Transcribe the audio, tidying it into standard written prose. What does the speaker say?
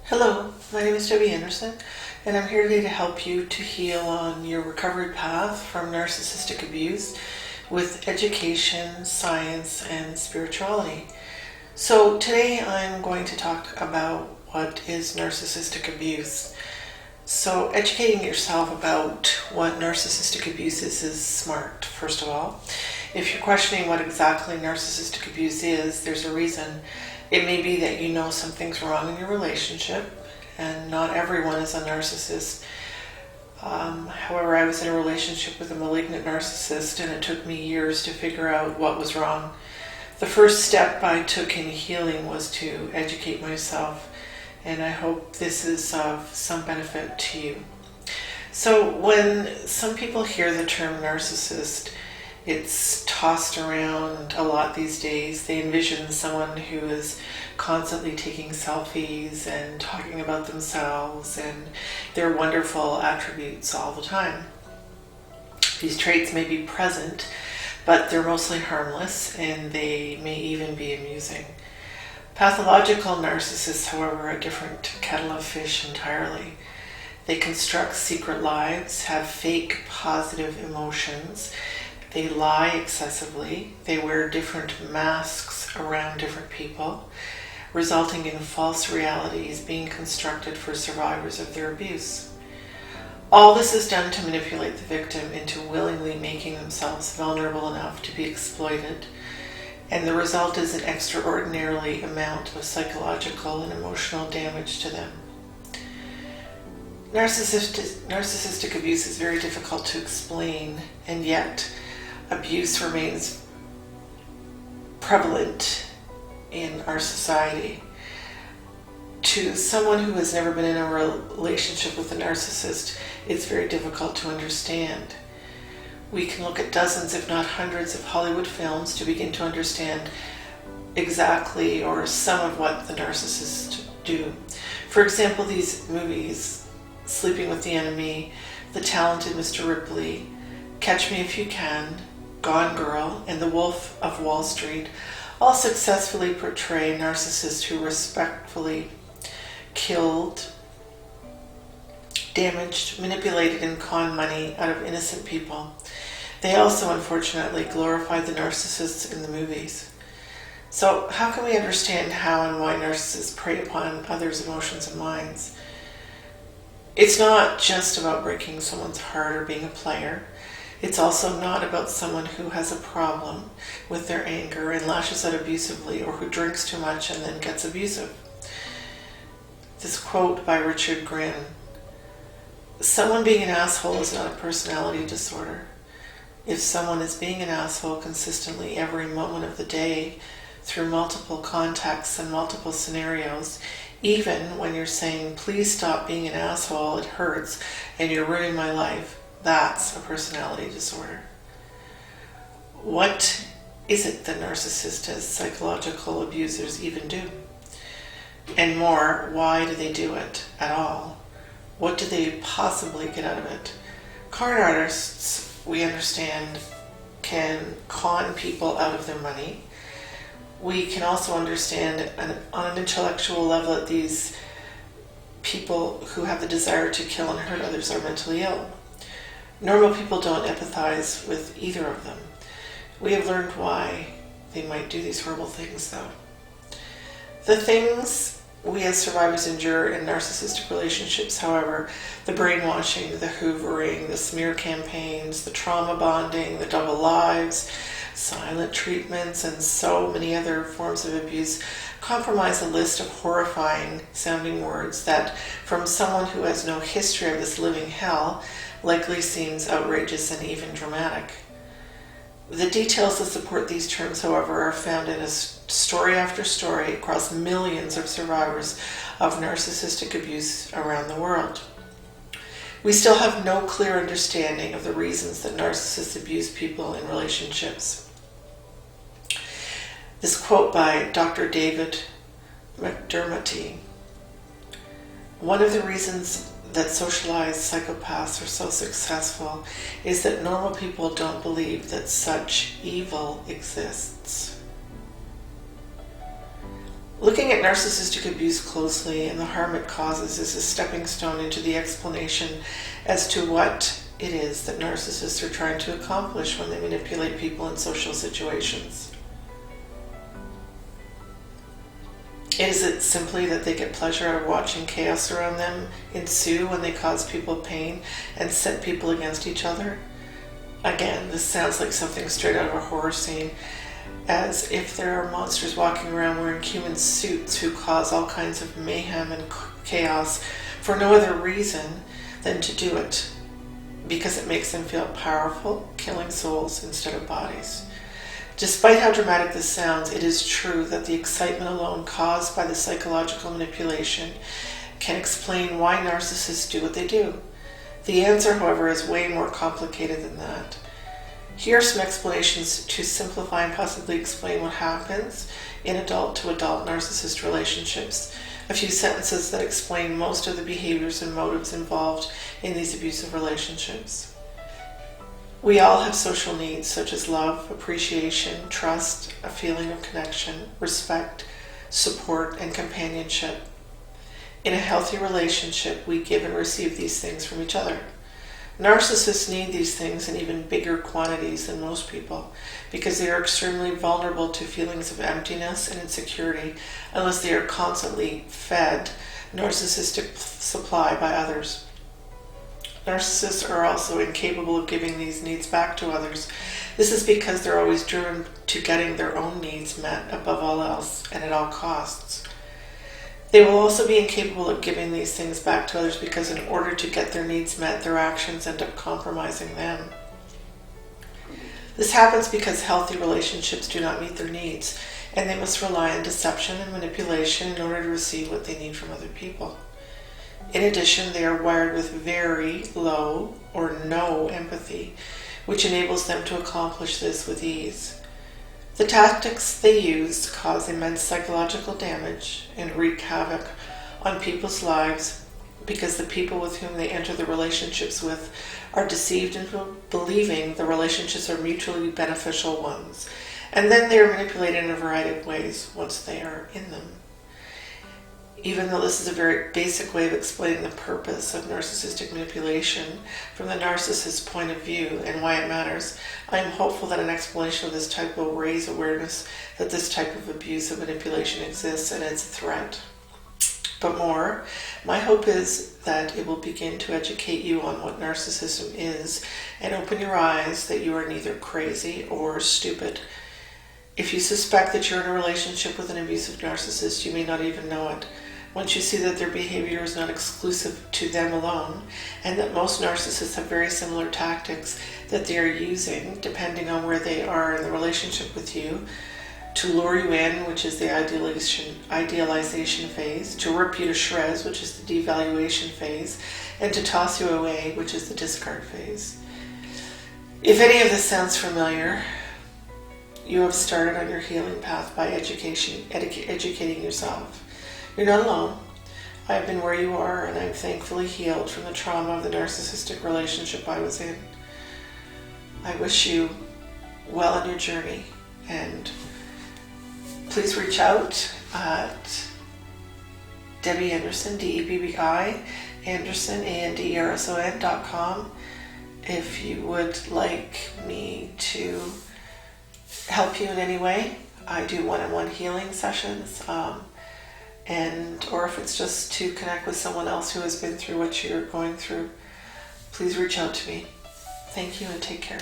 Hello, my name is Debbie Anderson, and I'm here today to help you to heal on your recovery path from narcissistic abuse with education, science, and spirituality. So today I'm going to talk about what is narcissistic abuse. So educating yourself about what narcissistic abuse is smart, first of all. If you're questioning what exactly narcissistic abuse is, there's a reason. It may be that you know something's wrong in your relationship, and not everyone is a narcissist. However, I was in a relationship with a malignant narcissist, and it took me years to figure out what was wrong. The first step I took in healing was to educate myself, and I hope this is of some benefit to you. So when some people hear the term narcissist, it's tossed around a lot these days. They envision someone who is constantly taking selfies and talking about themselves and their wonderful attributes all the time. These traits may be present, but they're mostly harmless, and they may even be amusing. Pathological narcissists, however, are a different kettle of fish entirely. They construct secret lives, have fake positive emotions. They lie excessively. They wear different masks around different people, resulting in false realities being constructed for survivors of their abuse. All this is done to manipulate the victim into willingly making themselves vulnerable enough to be exploited, and the result is an extraordinary amount of psychological and emotional damage to them. Narcissistic abuse is very difficult to explain, and yet abuse remains prevalent in our society. To someone who has never been in a relationship with a narcissist, it's very difficult to understand. We can look at dozens, if not hundreds, of Hollywood films to begin to understand exactly or some of what the narcissists do. For example, these movies, Sleeping with the Enemy, The Talented Mr. Ripley, Catch Me If You Can, Gone Girl, and The Wolf of Wall Street all successfully portray narcissists who respectfully killed, damaged, manipulated, and conned money out of innocent people. They also, unfortunately, glorify the narcissists in the movies. So how can we understand how and why narcissists prey upon others' emotions and minds? It's not just about breaking someone's heart or being a player. It's also not about someone who has a problem with their anger and lashes out abusively, or who drinks too much and then gets abusive. This quote by Richard Grin: "Someone being an asshole is not a personality disorder. If someone is being an asshole consistently every moment of the day through multiple contexts and multiple scenarios, even when you're saying, 'Please stop being an asshole, it hurts and you're ruining my life,' that's a personality disorder." What is it that narcissists as psychological abusers even do? And more, why do they do it at all? What do they possibly get out of it? Con artists, we understand, can con people out of their money. We can also understand on an intellectual level that these people who have the desire to kill and hurt others are mentally ill. Normal people don't empathize with either of them. We have learned why they might do these horrible things, though. The things we as survivors endure in narcissistic relationships, however, the brainwashing, the hoovering, the smear campaigns, the trauma bonding, the double lives, silent treatments, and so many other forms of abuse, compromise a list of horrifying sounding words that, from someone who has no history of this living hell, likely seems outrageous and even dramatic. The details that support these terms, however, are found in a story after story across millions of survivors of narcissistic abuse around the world. We still have no clear understanding of the reasons that narcissists abuse people in relationships. This quote by Dr. David McDermott: "One of the reasons that socialized psychopaths are so successful is that normal people don't believe that such evil exists." Looking at narcissistic abuse closely and the harm it causes is a stepping stone into the explanation as to what it is that narcissists are trying to accomplish when they manipulate people in social situations. Is it simply that they get pleasure out of watching chaos around them ensue when they cause people pain and set people against each other? Again, this sounds like something straight out of a horror scene, as if there are monsters walking around wearing human suits who cause all kinds of mayhem and chaos for no other reason than to do it, because it makes them feel powerful, killing souls instead of bodies. Despite how dramatic this sounds, it is true that the excitement alone caused by the psychological manipulation can explain why narcissists do what they do. The answer, however, is way more complicated than that. Here are some explanations to simplify and possibly explain what happens in adult-to-adult narcissist relationships. A few sentences that explain most of the behaviors and motives involved in these abusive relationships. We all have social needs such as love, appreciation, trust, a feeling of connection, respect, support, and companionship. In a healthy relationship, we give and receive these things from each other. Narcissists need these things in even bigger quantities than most people because they are extremely vulnerable to feelings of emptiness and insecurity unless they are constantly fed narcissistic supply by others. Narcissists are also incapable of giving these needs back to others. This is because they're always driven to getting their own needs met above all else and at all costs. They will also be incapable of giving these things back to others because in order to get their needs met, their actions end up compromising them. This happens because healthy relationships do not meet their needs, and they must rely on deception and manipulation in order to receive what they need from other people. In addition, they are wired with very low or no empathy, which enables them to accomplish this with ease. The tactics they use cause immense psychological damage and wreak havoc on people's lives because the people with whom they enter the relationships with are deceived into believing the relationships are mutually beneficial ones, and then they are manipulated in a variety of ways once they are in them. Even though this is a very basic way of explaining the purpose of narcissistic manipulation from the narcissist's point of view and why it matters, I am hopeful that an explanation of this type will raise awareness that this type of abuse and manipulation exists and it's a threat. But more, my hope is that it will begin to educate you on what narcissism is and open your eyes that you are neither crazy or stupid. If you suspect that you're in a relationship with an abusive narcissist, you may not even know it. Once you see that their behavior is not exclusive to them alone, and that most narcissists have very similar tactics that they are using, depending on where they are in the relationship with you, to lure you in, which is the idealization phase, to rip you to shreds, which is the devaluation phase, and to toss you away, which is the discard phase. If any of this sounds familiar, you have started on your healing path by educating yourself. You're not alone. I have been where you are, and I'm thankfully healed from the trauma of the narcissistic relationship I was in. I wish you well on your journey, and please reach out at Debbie Anderson, DEBBI, Anderson, ANDERSON.com if you would like me to help you in any way. I do one-on-one healing sessions, or if it's just to connect with someone else who has been through what you're going through, please reach out to me. Thank you and take care.